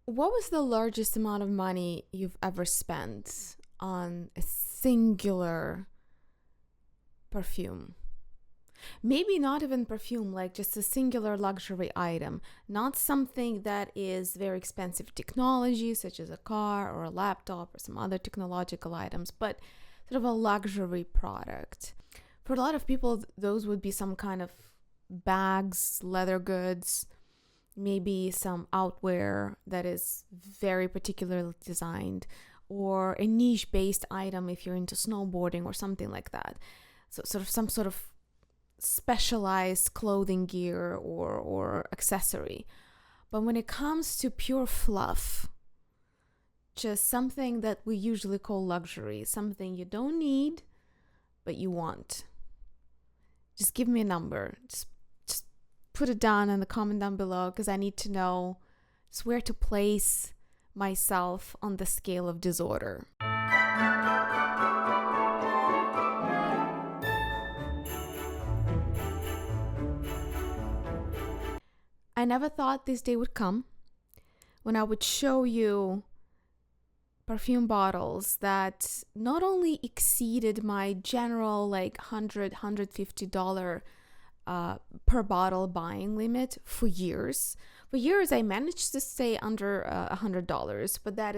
What was the largest amount of money you've ever spent on a singular perfume? Maybe not even perfume, like just a singular luxury item, not something that is very expensive technology, such as a car or a laptop or some other technological items, but sort of a luxury product. For a lot of people, those would be some kind of bags, leather goods, maybe some outwear that is very particularly designed, or a niche based item if you're into snowboarding or something like that. So, sort of some sort of specialized clothing gear or accessory. But when it comes to pure fluff, just something that we usually call luxury, something you don't need, but you want. Just give me a number. Just put it down in the comment down below because I need to know just where to place myself on the scale of disorder. I never thought this day would come when I would show you perfume bottles that not only exceeded my general like $100-$150 per bottle buying limit for years. For years, I managed to stay under $100, but that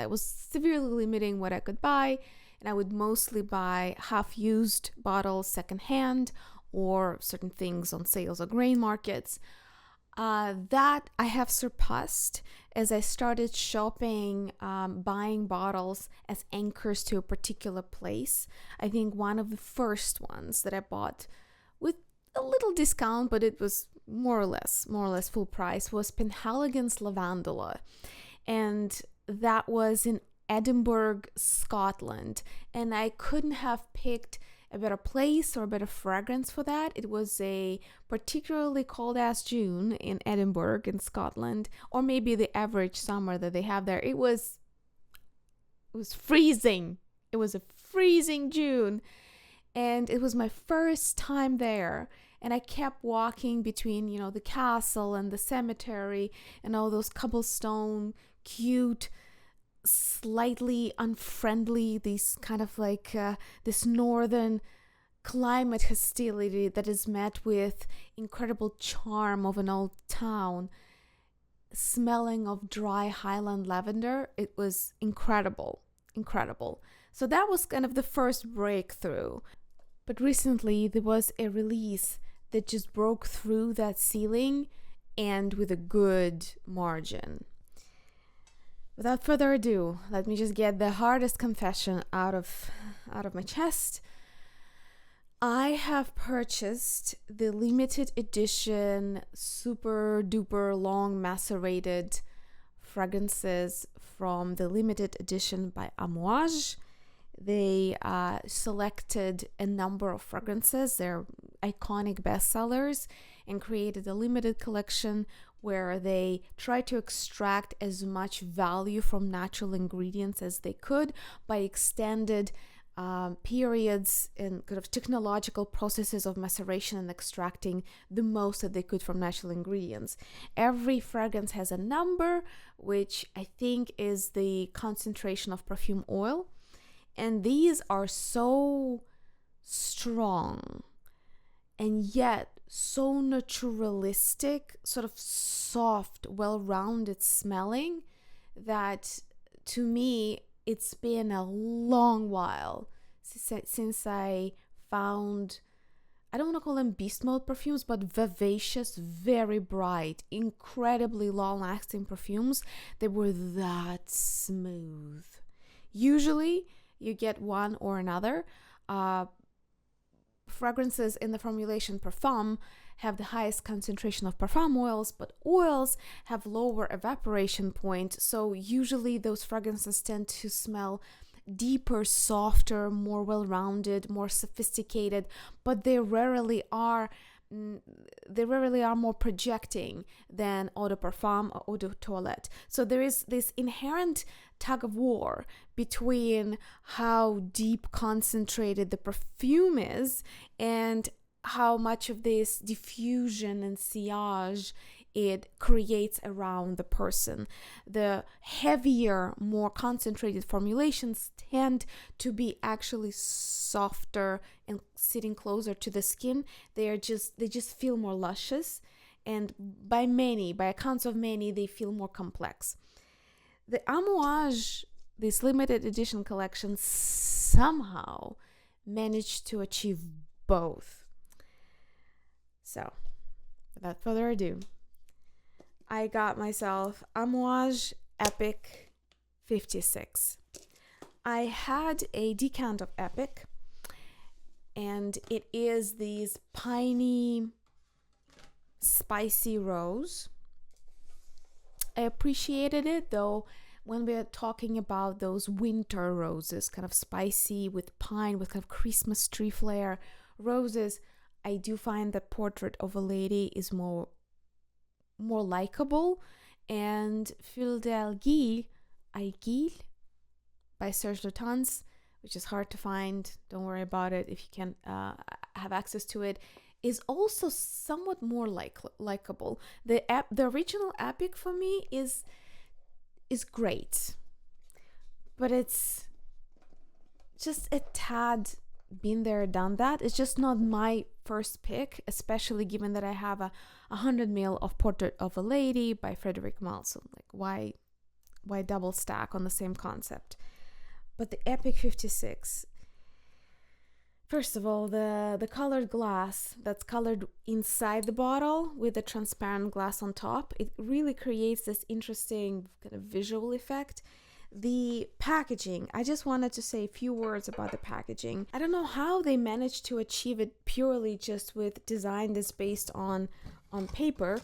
was severely limiting what I could buy, and I would mostly buy half-used bottles secondhand or certain things on sales or grain markets. That I have surpassed as I started shopping, buying bottles as anchors to a particular place. I think one of the first ones that I bought with a little discount, but it was more or less full price, was Penhaligon's Lavandula. And that was in Edinburgh, Scotland. And I couldn't have picked a better place or a better fragrance for that. It was a particularly cold ass June in Edinburgh in Scotland, or maybe the average summer that they have there. It was freezing. It was a freezing June, and it was my first time there. And I kept walking between, the castle and the cemetery and all those cobblestone, cute, slightly unfriendly, these kind of like this northern climate hostility that is met with incredible charm of an old town, smelling of dry highland lavender. It was incredible. So that was kind of the first breakthrough. But recently there was a release that just broke through that ceiling, and with a good margin. Without further ado, let me just get the hardest confession out of my chest. I have purchased the limited edition, super duper long macerated fragrances from the limited edition by Amouage. They selected a number of fragrances, their iconic bestsellers, and created a limited collection where they tried to extract as much value from natural ingredients as they could by extended periods and kind of technological processes of maceration and extracting the most that they could from natural ingredients. Every fragrance has a number, which I think is the concentration of perfume oil. And these are so strong and yet so naturalistic, sort of soft, well-rounded smelling, that to me, it's been a long while since I found, I don't want to call them beast mode perfumes, but vivacious, very bright, incredibly long-lasting perfumes that were that smooth. Usually, you get one or another. Fragrances in the formulation Parfum have the highest concentration of parfum oils, but oils have lower evaporation point. So usually those fragrances tend to smell deeper, softer, more well-rounded, more sophisticated, but they rarely are more projecting than eau de parfum or eau de toilette. So there is this inherent tug of war between how deep concentrated the perfume is and how much of this diffusion and sillage it creates around the person. The heavier, more concentrated formulations tend to be actually softer and sitting closer to the skin. They just feel more luscious, and by accounts of many, they feel more complex. The Amouage, this limited edition collection, somehow managed to achieve both. So, without further ado, I got myself Amouage Epic 56. I had a decant of Epic, and it is these piney, spicy rose. I appreciated it, though, when we're talking about those winter roses, kind of spicy with pine, with kind of Christmas tree flair roses, I do find that Portrait of a Lady is more likable, and Fil d'Aiguille by Serge Lutens, which is hard to find, don't worry about it if you can have access to it, is also somewhat more likable. The original Epic for me is great, but it's just a tad been there, done that. It's just not my first pick, especially given that I have a 100 ml of Portrait of a Lady by Frederic Malson. Like, why double stack on the same concept? But the Epic 56, first of all, the colored glass that's colored inside the bottle with the transparent glass on top, it really creates this interesting kind of visual effect. The packaging, I just wanted to say a few words about the packaging. I don't know how they managed to achieve it purely just with design that's based on paper,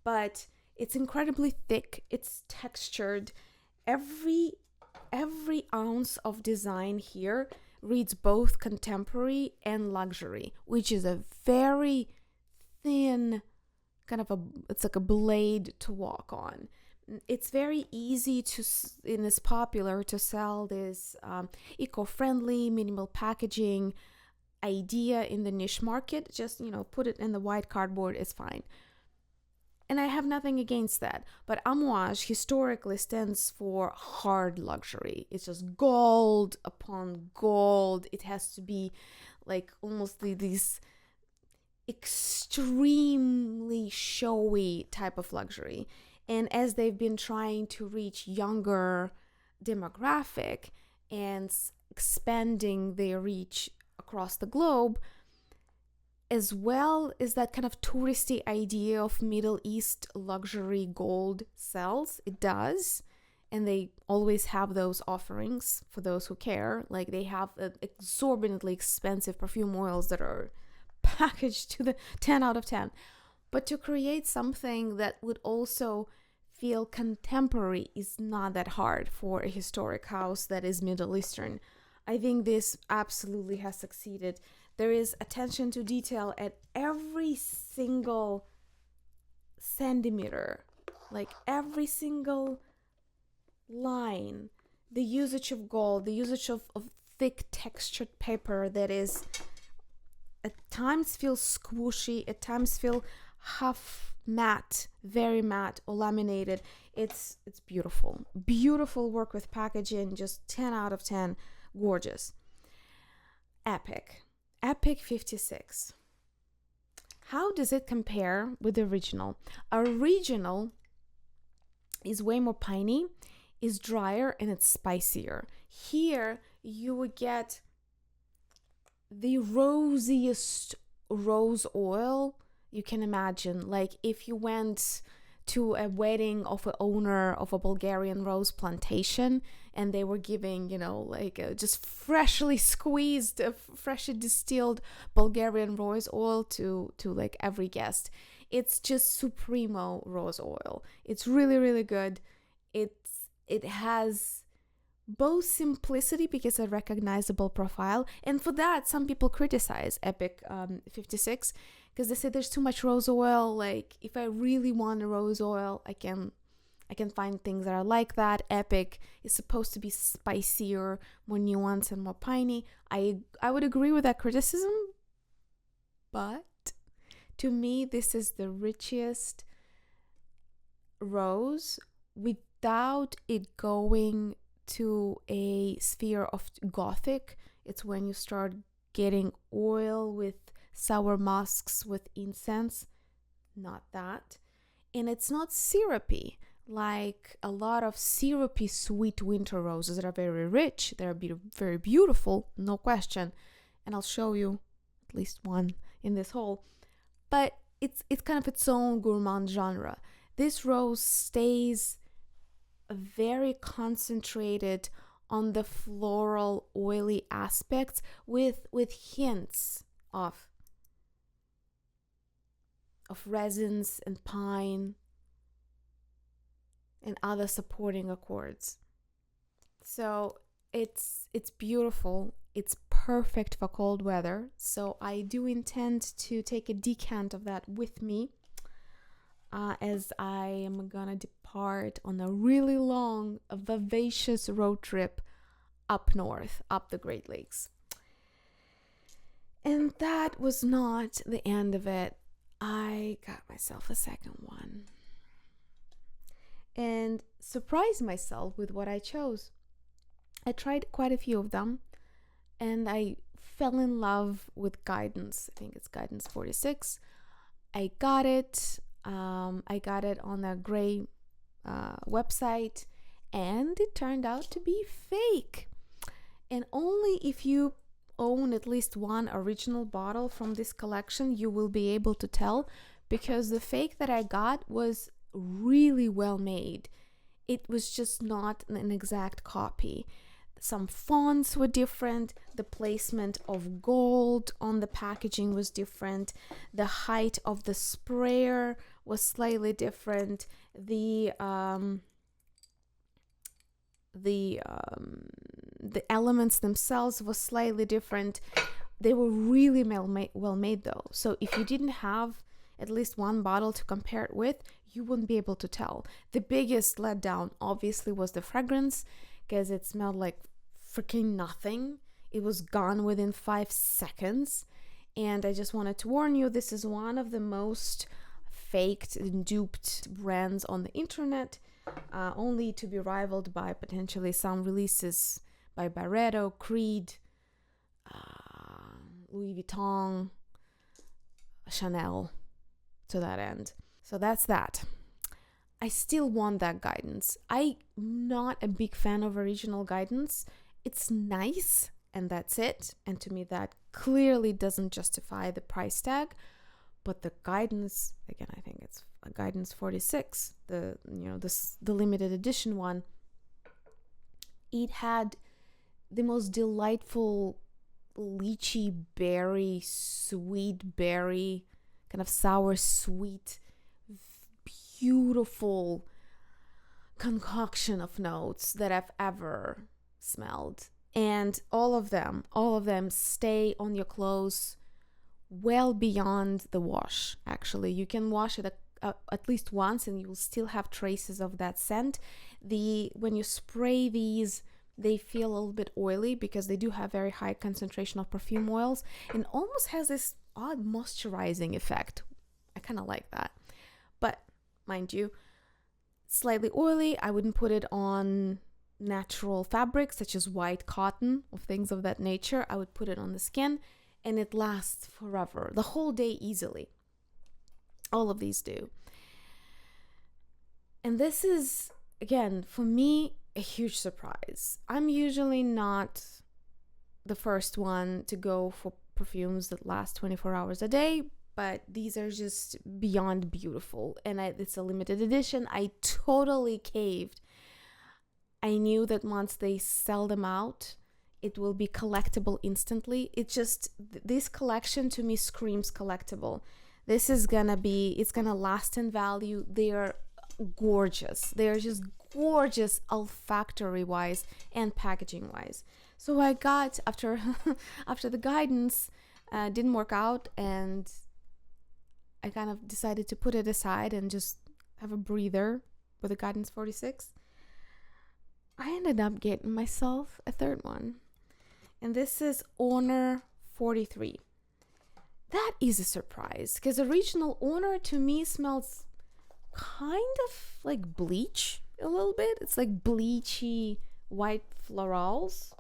but it's incredibly thick, it's textured. Every ounce of design here reads both contemporary and luxury, which is a very thin kind of it's like a blade to walk on. It's very easy and it's popular to sell this eco-friendly, minimal packaging idea in the niche market. Just, put it in the white cardboard, it's fine. And I have nothing against that. But Amouage historically stands for hard luxury. It's just gold upon gold. It has to be like almost these extremely showy type of luxury. And as they've been trying to reach younger demographic and expanding their reach across the globe, as well as that kind of touristy idea of Middle East luxury gold sells, it does. And they always have those offerings for those who care. Like, they have exorbitantly expensive perfume oils that are packaged to the 10 out of 10. But to create something that would also feel contemporary is not that hard for a historic house that is Middle Eastern. I think this absolutely has succeeded. There is attention to detail at every single centimeter, like every single line. The usage of gold, the usage of thick textured paper that is at times feels squishy, at times feel half matte, very matte or laminated. It's beautiful. Beautiful work with packaging, just 10 out of 10, gorgeous. Epic 56. How does it compare with the original? Original is way more piney, is drier, and it's spicier. Here you would get the rosiest rose oil you can imagine. Like if you went to a wedding of an owner of a Bulgarian rose plantation and they were giving, just freshly squeezed, freshly distilled Bulgarian rose oil to like every guest. It's just supremo rose oil. It's really, really good. It has both simplicity because a recognizable profile, and for that some people criticize Epic 56 because they say there's too much rose oil. Like if I really want a rose oil, I can find things that are like that. Epic is supposed to be spicier, more nuanced, and more piney. I would agree with that criticism, but to me this is the richest, rose without it going to a sphere of gothic. It's when you start getting oil with sour musks with incense. Not that. And it's not syrupy like a lot of syrupy sweet winter roses that are very rich. They're very beautiful, no question. And I'll show you at least one in this haul. But it's kind of its own gourmand genre. This rose stays very concentrated on the floral oily aspects with hints of resins and pine and other supporting accords. So it's beautiful. It's perfect for cold weather. So I do intend to take a decant of that with me as I am gonna depart on a really long, vivacious road trip up north, up the Great Lakes. And that was not the end of it. I got myself a second one and surprised myself with what I chose. I tried quite a few of them and I fell in love with Guidance. I think it's Guidance 46. I got it. I got it on a gray website and it turned out to be fake. And only if you own at least one original bottle from this collection, you will be able to tell, because the fake that I got was really well made. It was just not an exact copy. Some fonts were different, the placement of gold on the packaging was different, the height of the sprayer was slightly different, the elements themselves were slightly different. They were really well made though. So if you didn't have at least one bottle to compare it with, you wouldn't be able to tell. The biggest letdown obviously was the fragrance, because it smelled like freaking nothing. It was gone within 5 seconds. And I just wanted to warn you, this is one of the most faked and duped brands on the internet, only to be rivaled by potentially some releases by Barreto, Creed, Louis Vuitton, Chanel, to that end. So that's that. I still want that Guidance. I'm not a big fan of original Guidance. It's nice, and that's it. And to me, that clearly doesn't justify the price tag. But the Guidance, again, I think it's a Guidance 46, the limited edition one. It had the most delightful lychee berry, sweet berry, kind of sour sweet, beautiful concoction of notes that I've ever smelled. And all of them stay on your clothes well beyond the wash. Actually, you can wash it at least once and you will still have traces of that scent. When you spray these, they feel a little bit oily because they do have very high concentration of perfume oils, and almost has this odd moisturizing effect. I kind of like that. But mind you, slightly oily. I wouldn't put it on natural fabrics such as white cotton or things of that nature. I would put it on the skin and it lasts forever, the whole day easily. All of these do. And this is, again, for me, a huge surprise. I'm usually not the first one to go for perfumes that last 24 hours a day, but these are just beyond beautiful. And it's a limited edition. I totally caved. I knew that once they sell them out, it will be collectible instantly. This collection to me screams collectible. This is it's gonna last in value. They are gorgeous. They are just gorgeous olfactory wise and packaging wise. So I got, after the Guidance didn't work out, and I kind of decided to put it aside and just have a breather with the Guidance 46. I ended up getting myself a third one. And this is Honor 43. That is a surprise, because original Honor to me smells kind of like bleach a little bit. It's like bleachy white florals.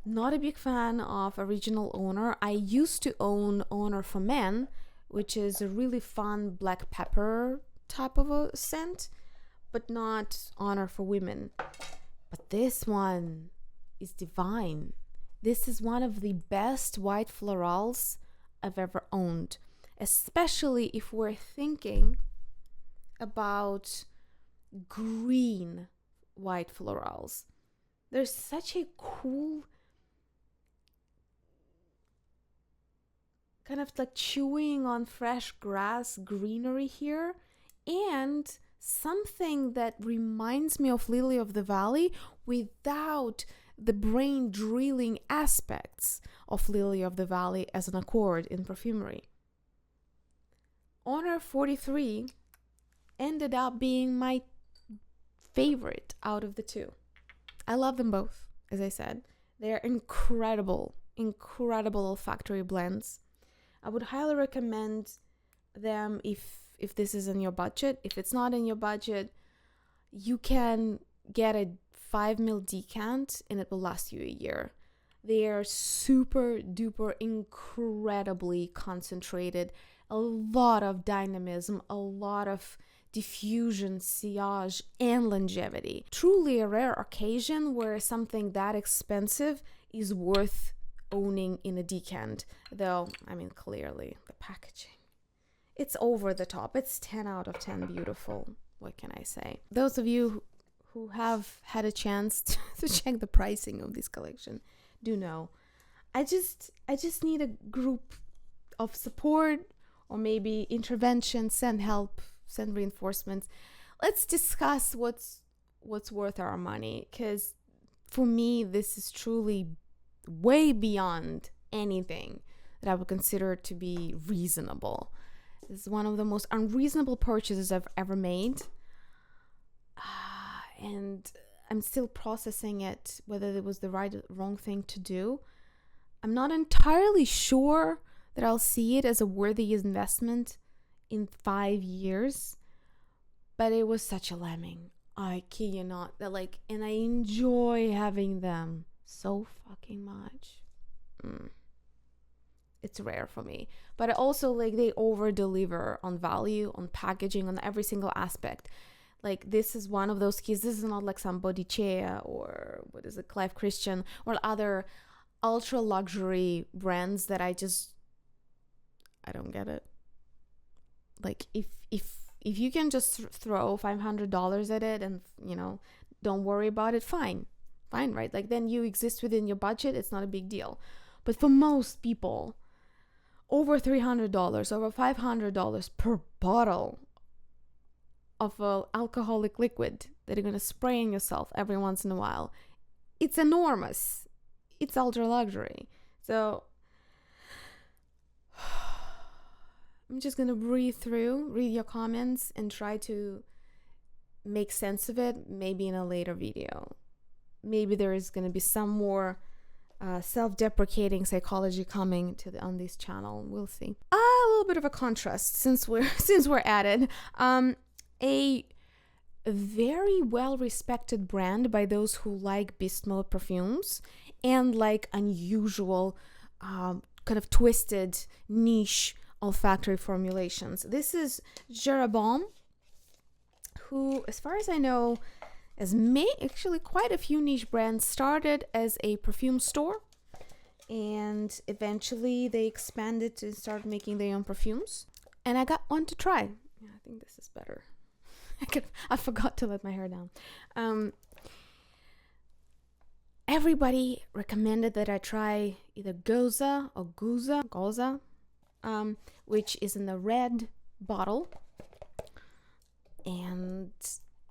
Not a big fan of Original Owner. I used to own Owner for Men, which is a really fun black pepper type of a scent, but not Honor for Women. But this one is divine. This is one of the best white florals I've ever owned, especially if we're thinking about green white florals. There's such a cool kind of like chewing on fresh grass greenery here, and something that reminds me of Lily of the Valley without the brain drilling aspects of Lily of the Valley as an accord in perfumery. Honor 43 ended up being my favorite out of the two. I love them both, as I said. They're incredible olfactory blends. I would highly recommend them if this is in your budget. If it's not in your budget, you can get a 5 ml decant and it will last you a year. They are super duper incredibly concentrated, a lot of dynamism, a lot of diffusion, sillage, and longevity. Truly a rare occasion where something that expensive is worth owning in a decant, though, I mean, clearly the packaging, it's over the top. It's 10 out of 10 beautiful. What can I say? Those of you who have had a chance to check the pricing of this collection do know. I just need a group of support, or maybe intervention, send help, send reinforcements. Let's discuss what's worth our money, because for me, this is truly way beyond anything that I would consider to be reasonable. This is one of the most unreasonable purchases I've ever made. And I'm still processing it, whether it was the right or wrong thing to do. I'm not entirely sure that I'll see it as a worthy investment in 5 years, but it was such a lemming. I kid you not. That and I enjoy having them so fucking much. It's rare for me, but also they over deliver on value, on packaging, on every single aspect. This is one of those keys. This is not like some Bodychea or what is it, Clive Christian, or other ultra luxury brands that I don't get it. If you can just throw $500 at it and don't worry about it, fine, right? Then you exist within your budget. It's not a big deal. But for most people, over $300, over $500 per bottle of an alcoholic liquid that you're going to spray in yourself every once in a while, it's enormous. It's ultra luxury. So I'm just going to read your comments and try to make sense of it, maybe in a later video. Maybe there is going to be some more self-deprecating psychology coming on this channel. We'll see. A little bit of a contrast since we're at it. A very well-respected brand by those who like beast mode perfumes and unusual, kind of twisted, niche olfactory formulations. This is Jeroboam, who, as far as I know, has actually quite a few niche brands. Started as a perfume store, and eventually they expanded to start making their own perfumes. And I got one to try. Yeah, I think this is better. I forgot to let my hair down. Everybody recommended that I try either Goza or Goza, which is in the red bottle. And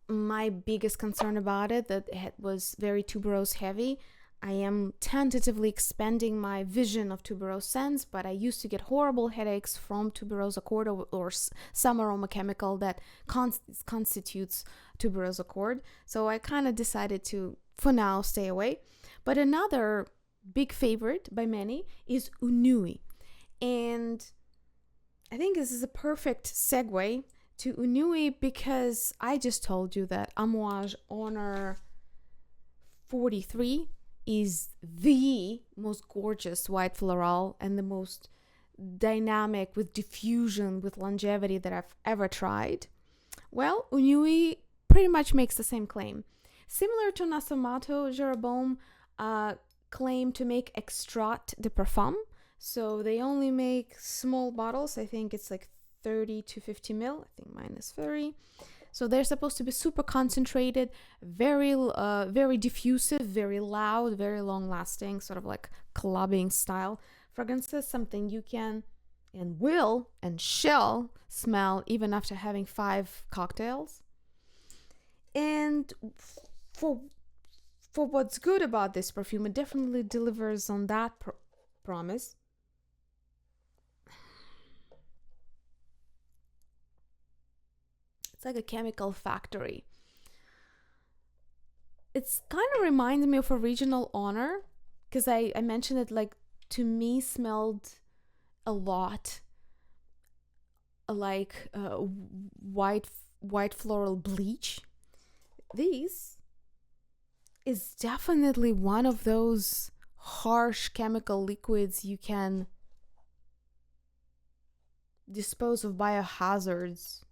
my biggest concern about it, that it was very tuberose heavy. I am tentatively expanding my vision of tuberose scents, but I used to get horrible headaches from tuberose accord or some aroma chemical that constitutes tuberose accord. So I kind of decided to, for now, stay away. But another big favorite by many is Unui. And I think this is a perfect segue to Unui because I just told you that Amouage Honor 43 is the most gorgeous white floral and the most dynamic with diffusion, with longevity that I've ever tried. Well, Unui pretty much makes the same claim. Similar to Nasomato, Jeroboam claimed to make Extrait de Parfum. So they only make small bottles. I think it's like 30 to 50 mil. I think mine is 30. So they're supposed to be super concentrated, very diffusive, very loud, very long lasting, sort of like clubbing style fragrances, something you can and will and shall smell even after having 5 cocktails. And for what's good about this perfume, it definitely delivers on that promise. It's like a chemical factory. It's kind of reminds me of Original Honor, because I mentioned it, like, to me smelled a lot like white floral bleach. This is definitely one of those harsh chemical liquids you can dispose of biohazard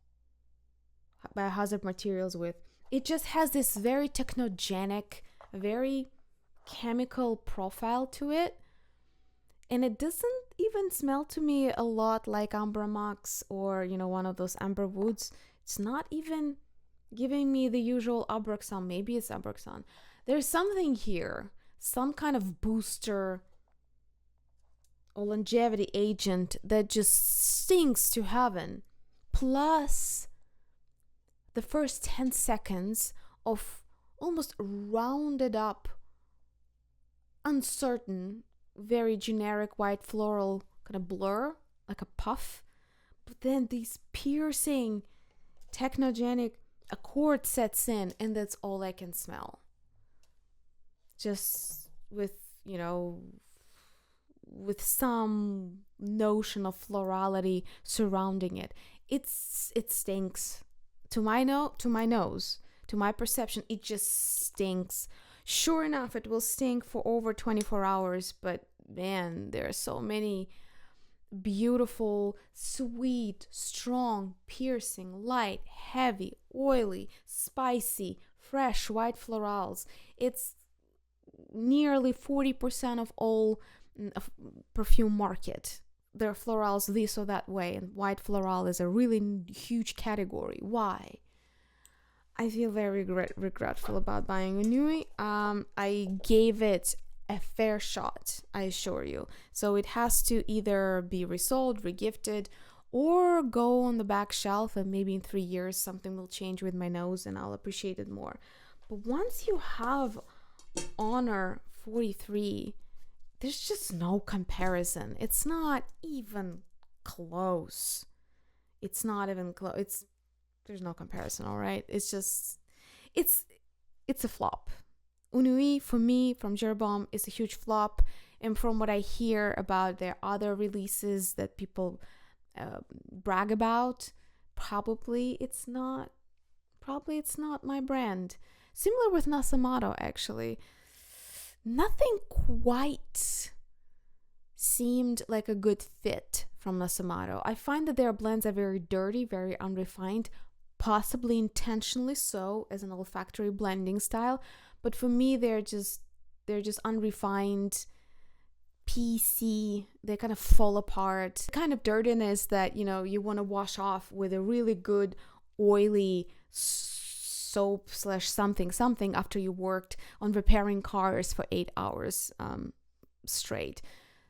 materials with. It just has this very technogenic, very chemical profile to it. And it doesn't even smell to me a lot like Amber Max or, one of those Amber Woods. It's not even giving me the usual Abraxan. Maybe it's Abraxan. There's something here, some kind of booster or longevity agent that just stinks to heaven. Plus, the first 10 seconds of almost rounded up, uncertain, very generic white floral kind of blur, like a puff. But then these piercing, technogenic accord sets in, and that's all I can smell. Just with some notion of florality surrounding it. It stinks. To my nose, to my perception, it just stinks. Sure enough, it will stink for over 24 hours, but man, there are so many beautiful, sweet, strong, piercing, light, heavy, oily, spicy, fresh white florals. It's nearly 40% of all perfume market. There are florals this or that way, and white floral is a really huge category. Why? I feel very regretful about buying Unui. I gave it a fair shot, I assure you. So it has to either be resold, regifted, or go on the back shelf, and maybe in 3 years something will change with my nose and I'll appreciate it more. But once you have Honor 43, there's just no comparison. It's not even close. There's no comparison, all right? It's a flop. Unui, for me, from Jeroboam, is a huge flop. And from what I hear about their other releases that people brag about, probably it's not my brand. Similar with Nasomato, actually. Nothing quite seemed like a good fit from Nasomato. I find that their blends are very dirty, very unrefined, possibly intentionally so as an olfactory blending style. But for me, they're just unrefined, PC. They kind of fall apart. The kind of dirtiness that you want to wash off with a really good oily soap / something after you worked on repairing cars for 8 hours straight.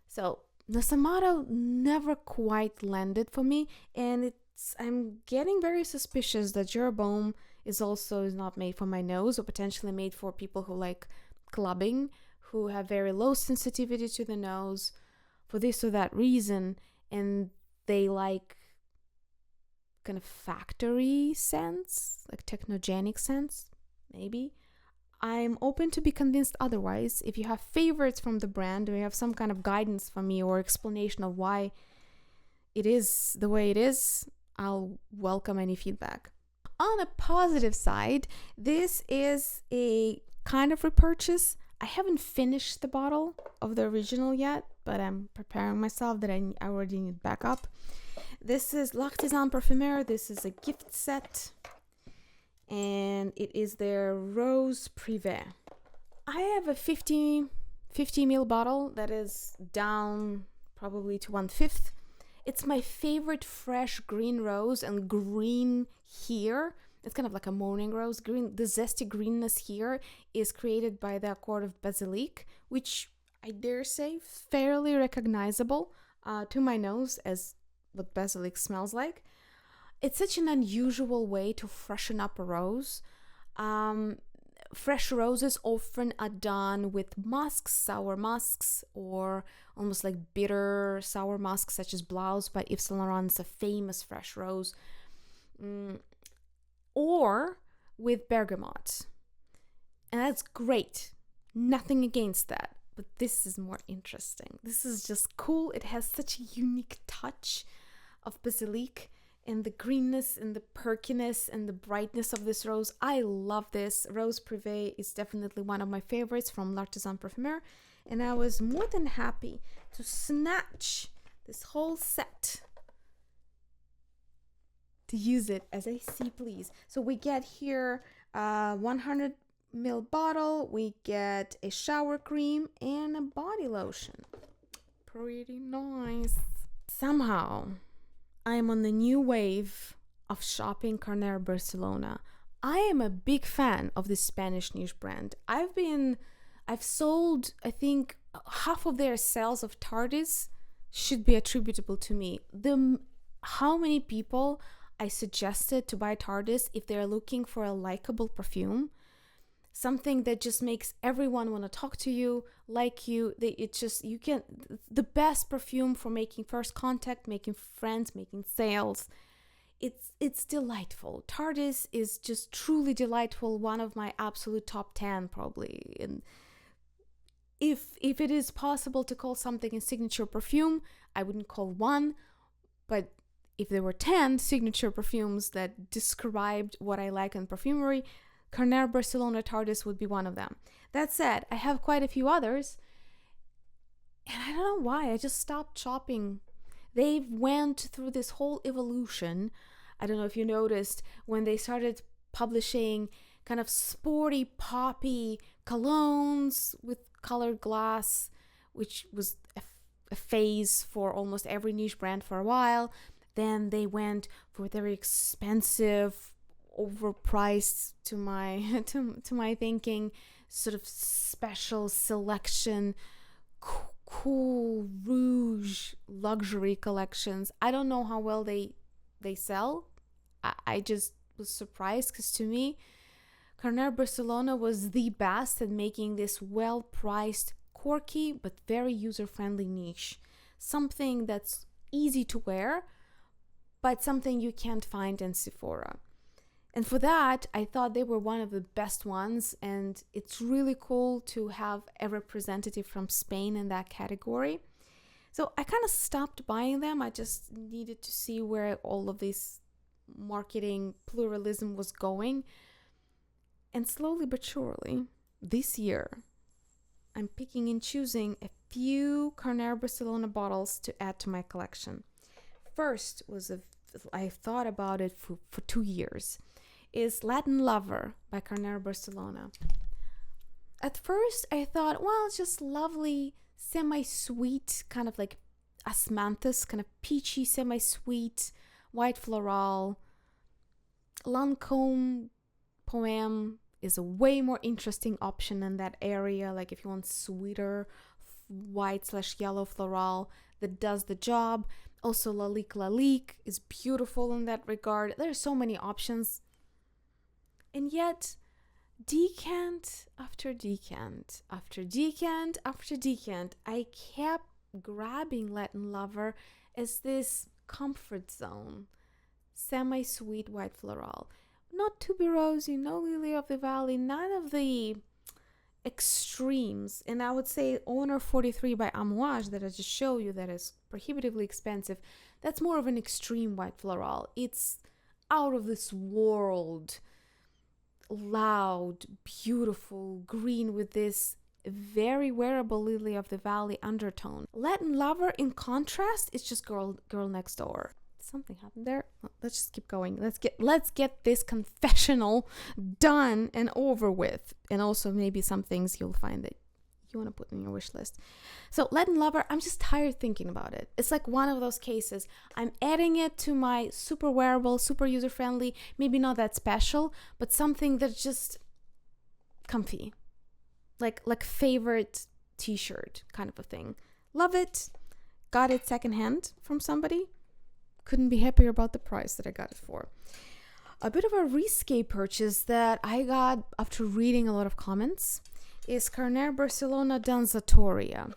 So Nasomato never quite landed for me, and I'm getting very suspicious that Jeroboam is not made for my nose, or potentially made for people who like clubbing, who have very low sensitivity to the nose for this or that reason, and they like kind of factory scents, like technogenic scents, maybe. I'm open to be convinced otherwise. If you have favorites from the brand, or you have some kind of guidance for me or explanation of why it is the way it is, I'll welcome any feedback. On a positive side, this is a kind of repurchase. I haven't finished the bottle of the original yet, but I'm preparing myself that I already need backup. This is L'Artisan Parfumeur. This is a gift set, and it is their Rose Privé. I have a 50 ml bottle that is down probably to 1/5. It's my favorite fresh green rose, and green here, it's kind of like a morning rose. Green, the zesty greenness here is created by the accord of basilic, which I dare say fairly recognizable to my nose as what basilic smells like. It's such an unusual way to freshen up a rose. Fresh roses often are done with musks, sour musks, or almost like bitter sour musks, such as Blouse by Yves Saint Laurent, a famous fresh rose, or with bergamot. And that's great. Nothing against that. But this is more interesting. This is just cool. It has such a unique touch of basilic, and the greenness and the perkiness and the brightness of this rose. I love this. Rose Privé is definitely one of my favorites from L'Artisan Parfumeur, and I was more than happy to snatch this whole set to use it as I see please. So we get here 100 ml bottle, we get a shower cream and a body lotion. Pretty nice. Somehow I am on the new wave of shopping Carner Barcelona. I am a big fan of this Spanish niche brand. I've sold, I think, half of their sales of Tardis should be attributable to me. How many people I suggested to buy Tardis if they're looking for a likable perfume, something that just makes everyone want to talk to you, like you. The best perfume for making first contact, making friends, making sales. It's delightful. Tardis is just truly delightful. One of my absolute top 10 probably. And if it is possible to call something a signature perfume, I wouldn't call one, but if there were 10 signature perfumes that described what I like in perfumery, Carner Barcelona Tardis would be one of them. That said, I have quite a few others, and I don't know why, I just stopped shopping. They went through this whole evolution. I don't know if you noticed when they started publishing kind of sporty, poppy colognes with colored glass, which was a phase for almost every niche brand for a while. Then they went for very expensive, overpriced to my thinking, sort of special selection, cool rouge luxury collections. I don't know how well they sell. I just was surprised because to me, Carner Barcelona was the best at making this well-priced, quirky but very user-friendly niche. Something that's easy to wear, but something you can't find in Sephora. And for that, I thought they were one of the best ones, and it's really cool to have a representative from Spain in that category. So I kind of stopped buying them. I just needed to see where all of this marketing pluralism was going. And slowly but surely, this year, I'm picking and choosing a few Carner Barcelona bottles to add to my collection. First I thought about it for 2 years, is Latin Lover by Carner Barcelona. At first, I thought, well, it's just lovely, semi-sweet, kind of like Asmanthus, kind of peachy, semi-sweet, white floral. Lancôme Poème is a way more interesting option in that area, like if you want sweeter white/yellow floral that does the job. Also, Lalique is beautiful in that regard. There are so many options. And yet, decant after decant, after decant after decant, I kept grabbing Latin Lover as this comfort zone. Semi-sweet white floral. Not tuberosy, no lily of the valley, none of the extremes. And I would say Honor 43 by Amouage that I just showed you that is prohibitively expensive That's more of an extreme white floral. It's out of this world, loud, beautiful green with this very wearable lily of the valley undertone. Latin Lover, in contrast, is just girl next door. Something happened there. Let's just keep going. Let's get this confessional done and over with. And also maybe some things you'll find that you want to put in your wish list. So Latin Lover, I'm just tired thinking about it. It's like one of those cases. I'm adding it to my super wearable, super user-friendly, maybe not that special, but something that's just comfy. Like favorite t-shirt kind of a thing. Love it. Got it secondhand from somebody. Couldn't be happier about the price that I got it for. A bit of a risque purchase that I got after reading a lot of comments is Carner Barcelona Danzatoria.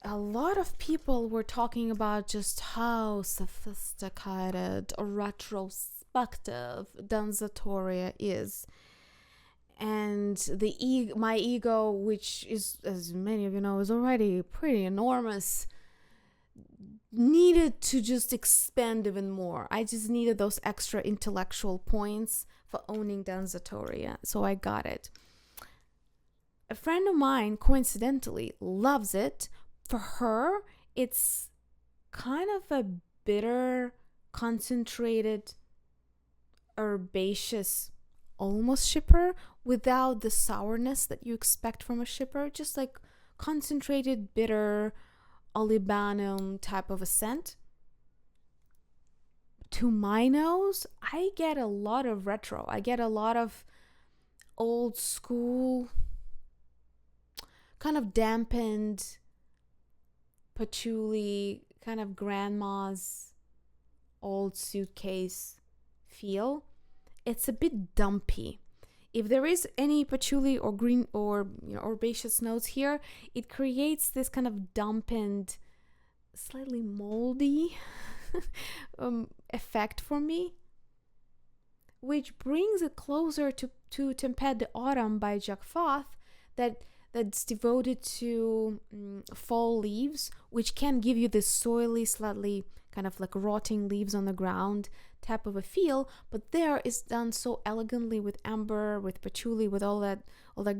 A lot of people were talking about just how sophisticated or retrospective Danzatoria is. And my ego, which is, as many of you know, is already pretty enormous, needed to just expand even more. I just needed those extra intellectual points for owning Danzatoria, so I got it. A friend of mine, coincidentally, loves it. For her, it's kind of a bitter, concentrated, herbaceous, almost shipper without the sourness that you expect from a shipper. Just like concentrated, bitter, olibanum type of a scent. To my nose, I get a lot of retro. I get a lot of old school, kind of dampened patchouli, kind of grandma's old suitcase feel. It's a bit dumpy. If there is any patchouli or green or herbaceous notes here, it creates this kind of dampened, slightly moldy effect for me, which brings it closer to Tempête d'Automne by Jacques Fath, that's devoted to fall leaves, which can give you this soily, slightly kind of like rotting leaves on the ground type of a feel, but there is done so elegantly with amber, with patchouli, with all that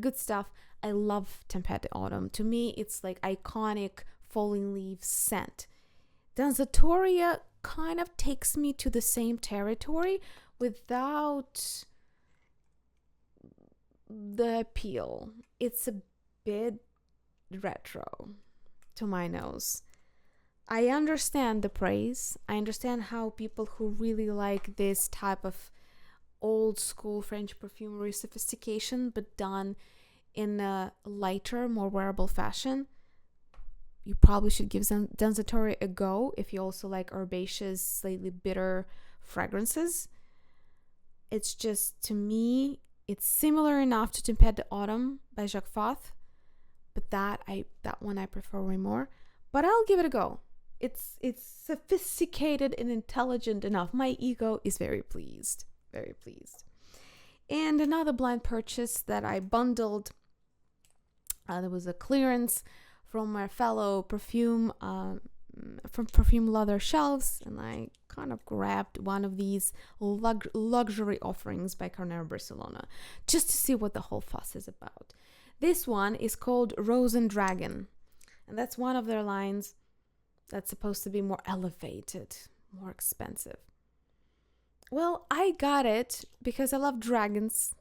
good stuff. I love Tempête d'Automne. To me, it's like iconic falling leaves scent. Danzatoria kind of takes me to the same territory without the appeal. It's a bit retro to my nose. I understand the praise. I understand how people who really like this type of old school French perfumery sophistication, but done in a lighter, more wearable fashion, you probably should give Danzatoria a go if you also like herbaceous, slightly bitter fragrances. It's just, to me, it's similar enough to Tempête d'Automne by Jacques Fath, but that one I prefer way more. But I'll give it a go. It's sophisticated and intelligent enough. My ego is very pleased. Very pleased. And another blind purchase that I bundled. There was a clearance from my fellow perfume from Perfume Leather shelves, and I kind of grabbed one of these luxury offerings by Carner Barcelona just to see what the whole fuss is about. This one is called Rose and Dragon, and that's one of their lines that's supposed to be more elevated, more expensive. Well, I got it because I love dragons.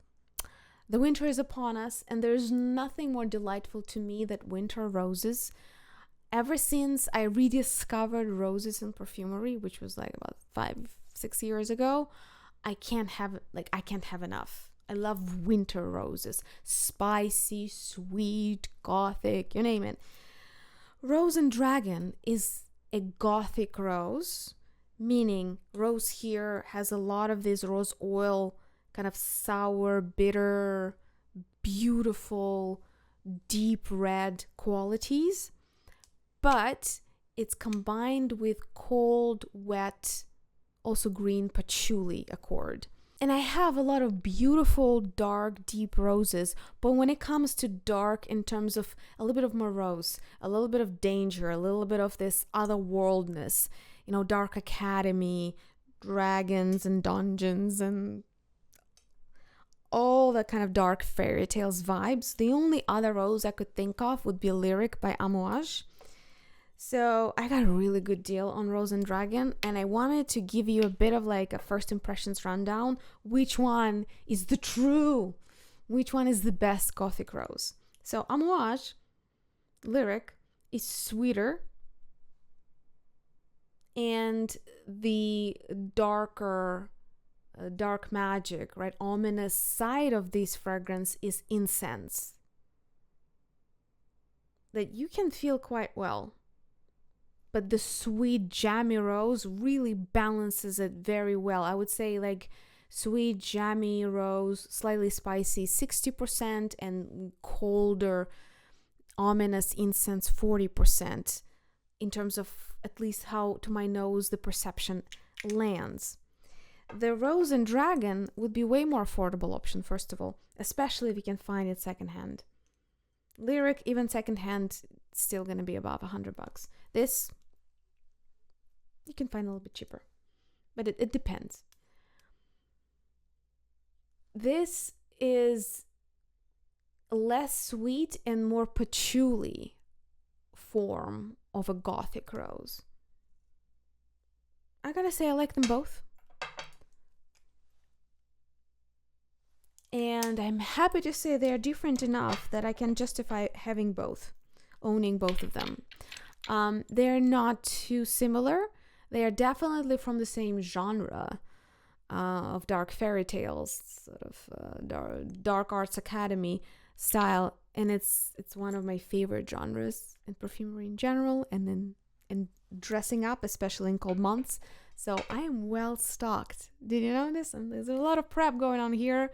The winter is upon us, and there's nothing more delightful to me than winter roses. Ever since I rediscovered roses in perfumery, which was like about 5-6 years ago, I can't have enough. I love winter roses. Spicy, sweet, gothic, you name it. Rose and Dragon is a gothic rose, meaning rose here has a lot of this rose oil, kind of sour, bitter, beautiful, deep red qualities, but it's combined with cold, wet, also green patchouli accord. And I have a lot of beautiful, dark, deep roses, but when it comes to dark in terms of a little bit of morose, a little bit of danger, a little bit of this otherworldness, Dark Academy, dragons and dungeons and all that kind of dark fairy tales vibes. The only other rose I could think of would be Lyric by Amouage. So I got a really good deal on Rose and Dragon, and I wanted to give you a bit of like a first impressions rundown. Which one is which one is the best Gothic rose? So Amouage, Lyric, is sweeter, and the dark magic, right, ominous side of this fragrance is incense that you can feel quite well. But the sweet jammy rose really balances it very well. I would say like sweet jammy rose, slightly spicy 60%, and colder ominous incense 40%, in terms of at least how to my nose the perception lands. The Rose and Dragon would be way more affordable option, first of all, especially if you can find it secondhand. Lyric, even secondhand, still gonna be above $100. This you can find a little bit cheaper, but it depends. This is less sweet and more patchouli form of a Gothic rose. I gotta say, I like them both. And I'm happy to say they're different enough that I can justify having both, owning both of them. They're not too similar. They are definitely from the same genre of dark fairy tales, sort of dark arts academy style, and it's one of my favorite genres in perfumery in general, and in dressing up, especially in cold months. So I am well stocked. Did you notice? And there's a lot of prep going on here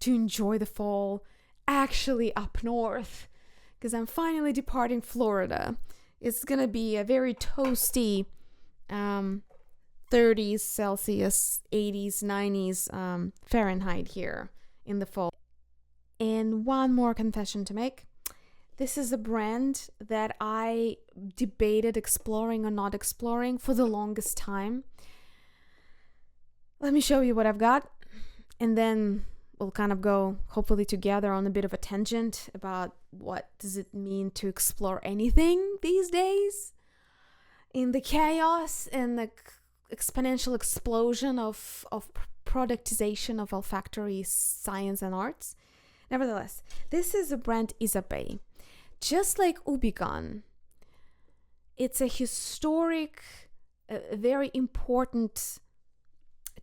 to enjoy the fall, actually up north, because I'm finally departing Florida. It's gonna be a very toasty 30s Celsius, 80s, 90s Fahrenheit here in the fall. And one more confession to make. This is a brand that I debated exploring or not exploring for the longest time. Let me show you what I've got, and then we'll kind of go, hopefully together, on a bit of a tangent about what does it mean to explore anything these days in the chaos and the exponential explosion of productization of olfactory science and arts. Nevertheless, this is a brand Isabeau. Just like Ubigan, it's a historic, very important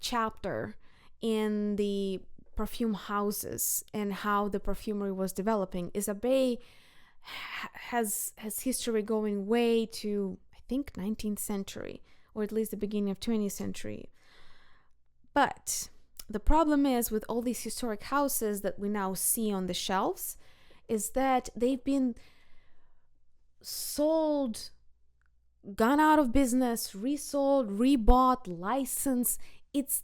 chapter in the perfume houses and how the perfumery was developing. Isabeau has history going way to, I think, 19th century, or at least the beginning of 20th century. But the problem is with all these historic houses that we now see on the shelves is that they've been sold, gone out of business, resold, rebought, licensed.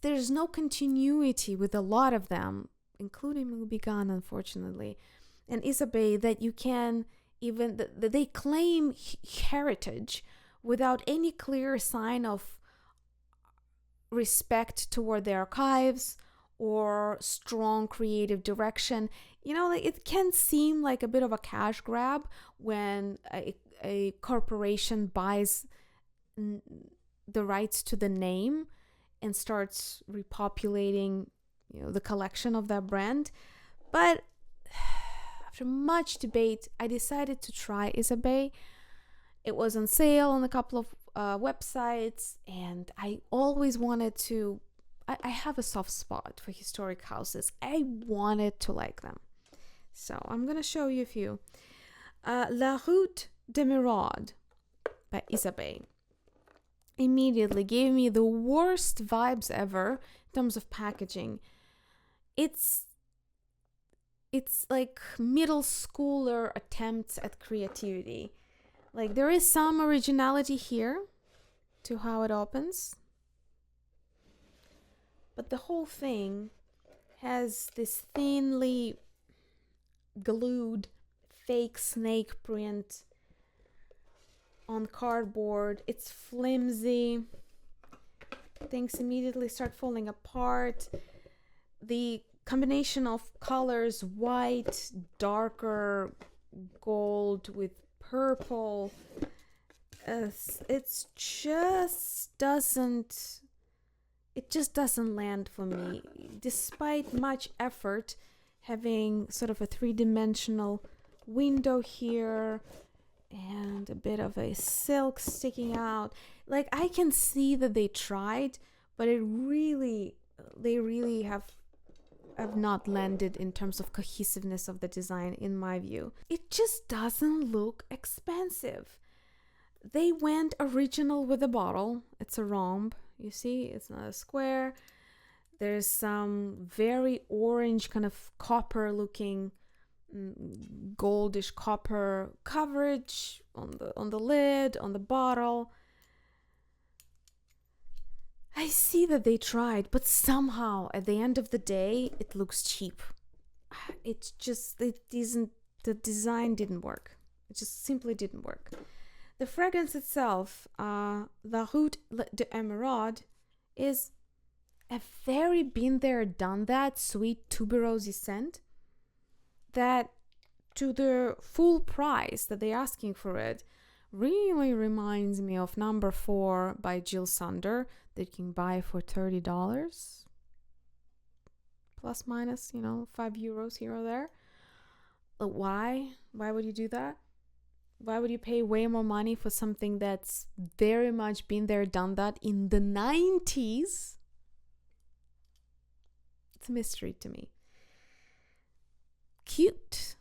There's no continuity with a lot of them, including Ubigan, unfortunately, and Isabeau, that you can even that they claim heritage without any clear sign of respect toward the archives or strong creative direction. It can seem like a bit of a cash grab when a corporation buys the rights to the name and starts repopulating the collection of that brand. But after much debate, I decided to try Isabeau. It was on sale on a couple of websites, and I always wanted to. I have a soft spot for historic houses. I wanted to like them, so I'm gonna show you a few. La Route de Mirade by Isabeau immediately gave me the worst vibes ever in terms of packaging. It's like middle schooler attempts at creativity. Like, there is some originality here to how it opens, but the whole thing has this thinly glued fake snake print on cardboard. It's flimsy. things immediately start falling apart. The combination of colors, white, darker gold with purple, it's just doesn't it just doesn't land for me, despite much effort. Having sort of a three-dimensional window here and a bit of a silk sticking out, like I can see that they tried, but they really have not landed in terms of cohesiveness of the design, in my view. It just doesn't look expensive. They went original with the bottle. It's a rhomb, you see, it's not a square. There's some very orange, kind of copper looking, goldish copper coverage on the lid, on the bottle. I see that they tried, but somehow at the end of the day, it looks cheap. It isn't, the design didn't work. It just simply didn't work. The fragrance itself, La Route d'Emeraude, is a very been there, done that, sweet tuberosy scent that, to the full price that they're asking for it, really reminds me of Number 4 by Jill Sander that you can buy for $30 plus minus, €5 here or there. Why would you do that? Why would you pay way more money for something that's very much been there, done that in the 90s? It's a mystery to me. Cute,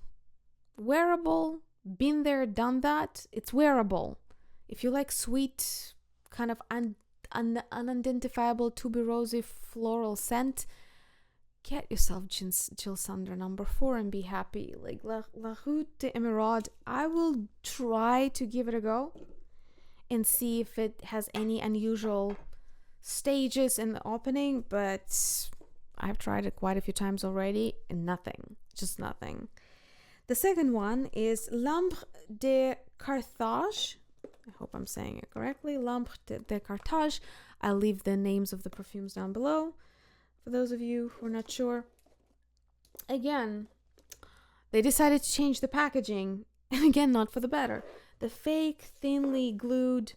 wearable, been there, done that. It's wearable. If you like sweet, kind of unidentifiable tuberosy floral scent, get yourself Jill Sander Number 4 and be happy. Like La Route d'Emeraude, I will try to give it a go and see if it has any unusual stages in the opening, but I've tried it quite a few times already and nothing, just nothing. The second one is L'Ambre de Carthage. I hope I'm saying it correctly. L'Ambre de Carthage. I'll leave the names of the perfumes down below for those of you who are not sure. Again, they decided to change the packaging, and again, not for the better. The fake, thinly glued,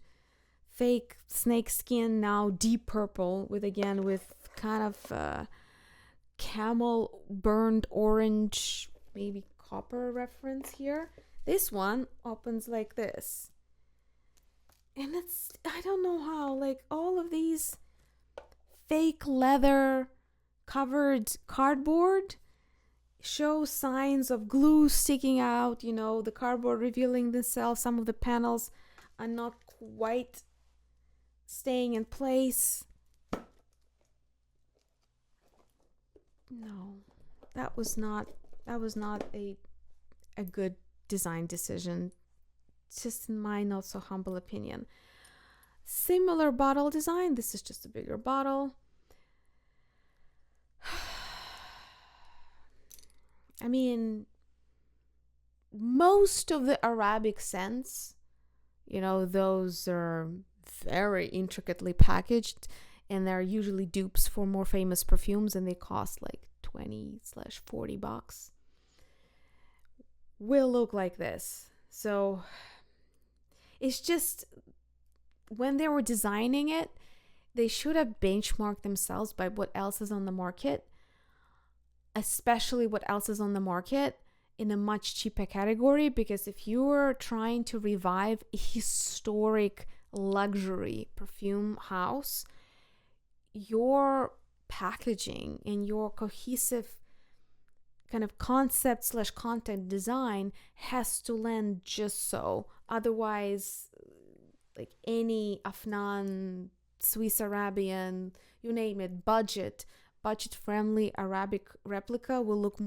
fake snake skin, now deep purple with kind of camel burned orange, maybe copper reference here. This one opens like this. And I don't know how, like all of these fake leather covered cardboard show signs of glue sticking out, the cardboard revealing themselves. Some of the panels are not quite staying in place. No, that was not a good design decision, just in my not so humble opinion. Similar bottle design. This is just a bigger bottle. I mean, most of the Arabic scents, those are very intricately packaged, and they're usually dupes for more famous perfumes, and they cost like $20-$40. Will look like this. So it's just, when they were designing it, they should have benchmarked themselves by what else is on the market, especially what else is on the market in a much cheaper category. Because if you were trying to revive a historic luxury perfume house, your packaging and your cohesive kind of concept/content design has to land just so. Otherwise, like any Afnan, Swiss Arabian, you name it, budget-friendly Arabic replica will look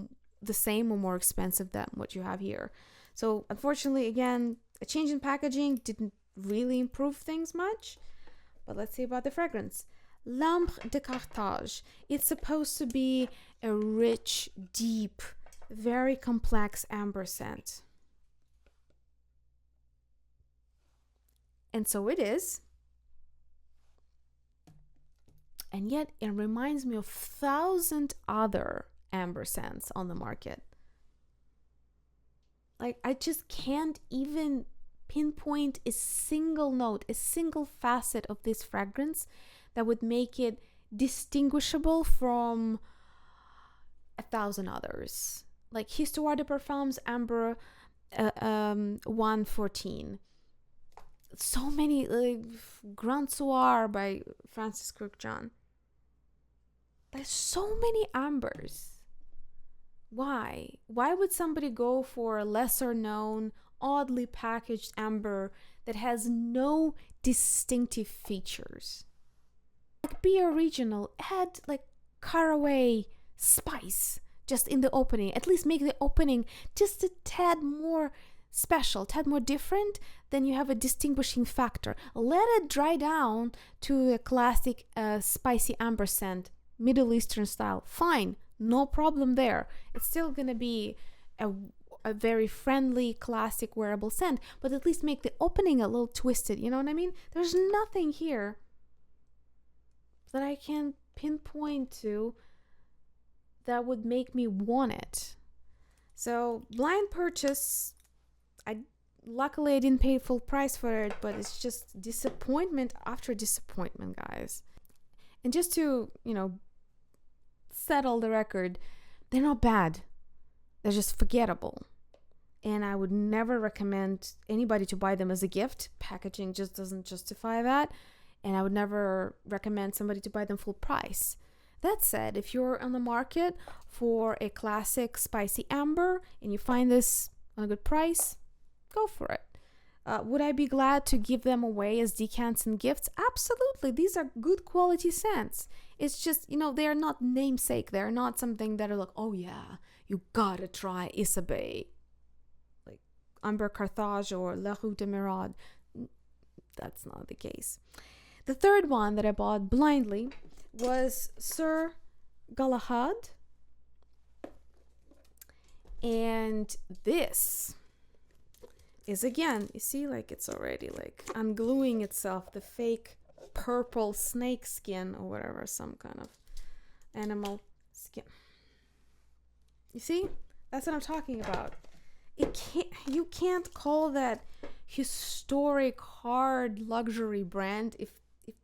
the same or more expensive than what you have here. So unfortunately, again, a change in packaging didn't really improve things much. But let's see about the fragrance. L'Ambre de Carthage. It's supposed to be a rich, deep, very complex amber scent. And so it is. and yet it reminds me of 1,000 other amber scents on the market. Like, I just can't even pinpoint a single note, a single facet of this fragrance that would make it distinguishable from 1,000 others. Like Histoire de Parfums Amber 114. So many, like Grand Soir by Francis Kirkjohn. There's so many ambers. Why? Why would somebody go for a lesser known, oddly packaged amber that has no distinctive features? Like, be original. Add like caraway spice just in the opening. At least make the opening just a tad more special, tad more different. Then you have a distinguishing factor. Let it dry down to a classic spicy amber scent, Middle Eastern style. Fine, no problem there. It's still gonna be a very friendly, classic, wearable scent, but at least make the opening a little twisted. You know what I mean? There's nothing here that I can pinpoint to that would make me want it. So blind purchase, luckily I didn't pay full price for it, but it's just disappointment after disappointment, guys. And just to, settle the record, they're not bad. They're just forgettable. And I would never recommend anybody to buy them as a gift. Packaging just doesn't justify that. And I would never recommend somebody to buy them full price. That said, if you're on the market for a classic spicy amber and you find this on a good price, go for it. Would I be glad to give them away as decants and gifts? Absolutely. These are good quality scents. It's just, they are not namesake. They're not something that are like, oh yeah, you gotta try Isabey, like Amber Carthage or La Rue de Mirade. That's not the case. The third one that I bought blindly was Sir Galahad. And this is, again, you see, like it's already like ungluing itself, the fake purple snake skin or whatever, some kind of animal skin. You see? That's what I'm talking about. You can't call that historic, hard luxury brand if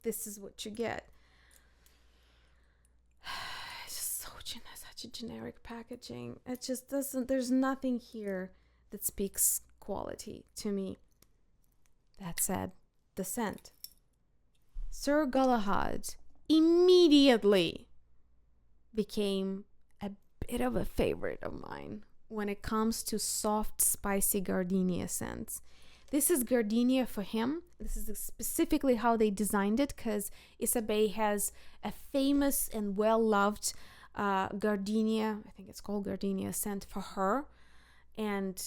this is what you get. It's just such a generic packaging. It just doesn't, there's nothing here that speaks quality to me. That said, the scent. Sir Galahad immediately became a bit of a favorite of mine when it comes to soft, spicy gardenia scents. This is gardenia for him. This is specifically how they designed it, because Isabey has a famous and well-loved gardenia, I think it's called gardenia scent for her. And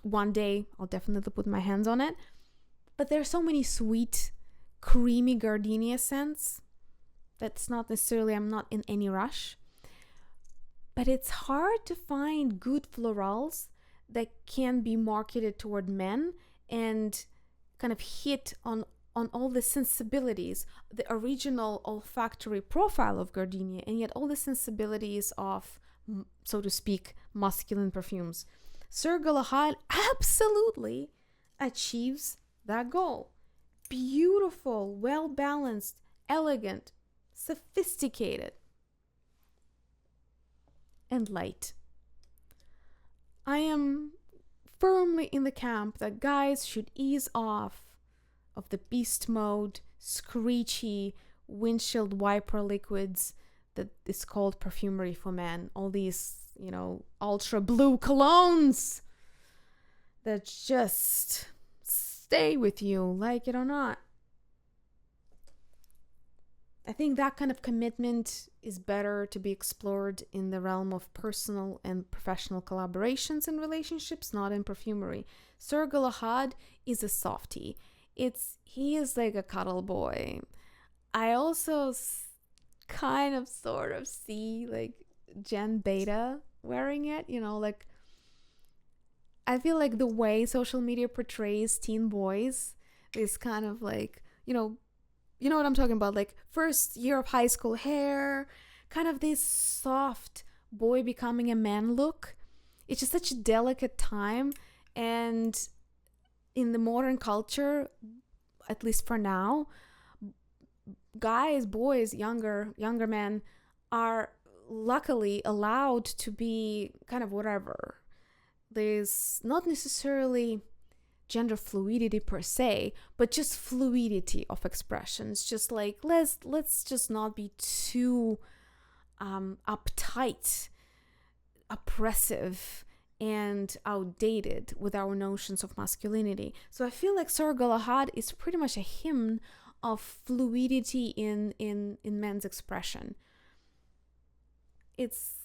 one day I'll definitely put my hands on it. But there are so many sweet, creamy gardenia scents that's not necessarily, I'm not in any rush. But it's hard to find good florals that can be marketed toward men and kind of hit on all the sensibilities, the original olfactory profile of gardenia, and yet all the sensibilities of, so to speak, masculine perfumes. Sir Galahad absolutely achieves that goal. Beautiful, well-balanced, elegant, sophisticated, and light. I am firmly in the camp that guys should ease off of the beast mode, screechy windshield wiper liquids that is called perfumery for men. All these, ultra blue colognes that just stay with you, like it or not. I think that kind of commitment is better to be explored in the realm of personal and professional collaborations and relationships, not in perfumery. Sir Galahad is a softie. He is like a cuddle boy. I also kind of sort of see like Gen Beta wearing it, like I feel like the way social media portrays teen boys is kind of like, you know what I'm talking about, like first year of high school hair, kind of this soft boy becoming a man look. It's just such a delicate time. And in the modern culture, at least for now, guys, boys, younger men are luckily allowed to be kind of whatever. There's not necessarily gender fluidity per se, but just fluidity of expressions. Just like let's just not be too uptight, oppressive, and outdated with our notions of masculinity. So I feel like Sir Galahad is pretty much a hymn of fluidity in men's expression. It's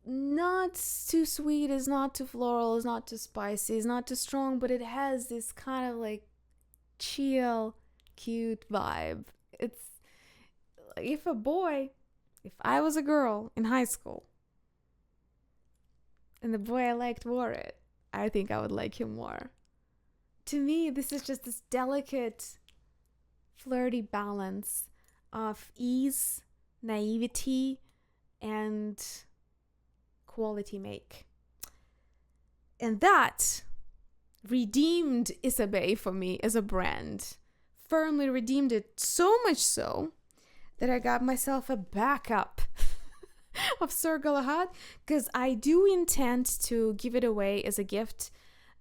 not too sweet, it's not too floral, it's not too spicy, it's not too strong, but it has this kind of like chill, cute vibe. It's like if I was a girl in high school and the boy I liked wore it, I think I would like him more. To me, this is just this delicate, flirty balance of ease, naivety, and quality make. And that redeemed Isabey for me as a brand. Firmly redeemed it, so much so that I got myself a backup of Sir Galahad, because I do intend to give it away as a gift,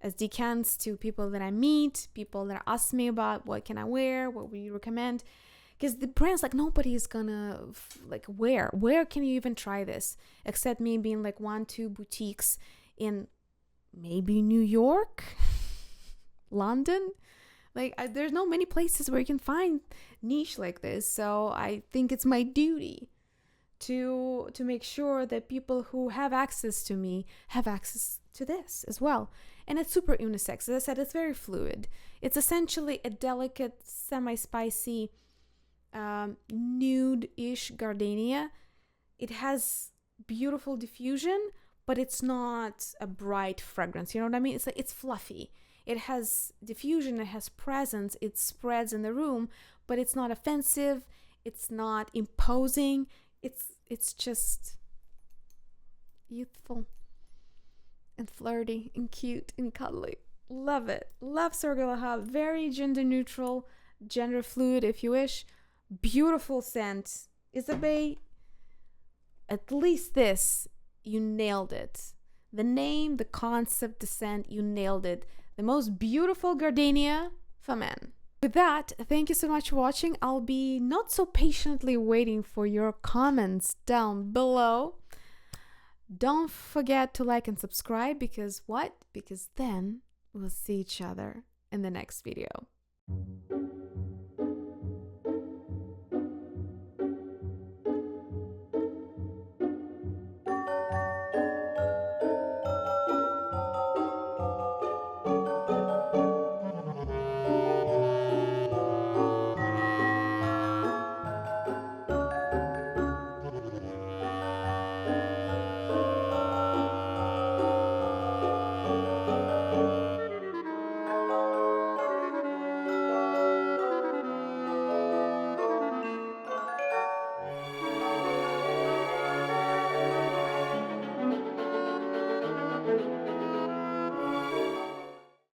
as decants to people that I meet, people that ask me about what can I wear, what would you recommend, because the brand's like nobody is gonna like where can you even try this except me being like 1-2 boutiques in maybe New York, London. Like there's no many places where you can find niche like this. So I think it's my duty to make sure that people who have access to me have access to this as well. And it's super unisex. As I said, it's very fluid. It's essentially a delicate, semi-spicy, nude-ish gardenia. It has beautiful diffusion, but it's not a bright fragrance. You know what I mean? It's like it's fluffy. It has diffusion, it has presence, it spreads in the room, but it's not offensive, it's not imposing, it's just youthful and flirty and cute and cuddly. Love it. Love Sir Galahad. Very gender neutral, gender fluid if you wish. Beautiful scent. Isabey, at least this, you nailed it. The name, the concept, the scent, you nailed it. The most beautiful gardenia for men. With that, thank you so much for watching. I'll be not so patiently waiting for your comments down below. Don't forget to like and subscribe because what? Because then we'll see each other in the next video.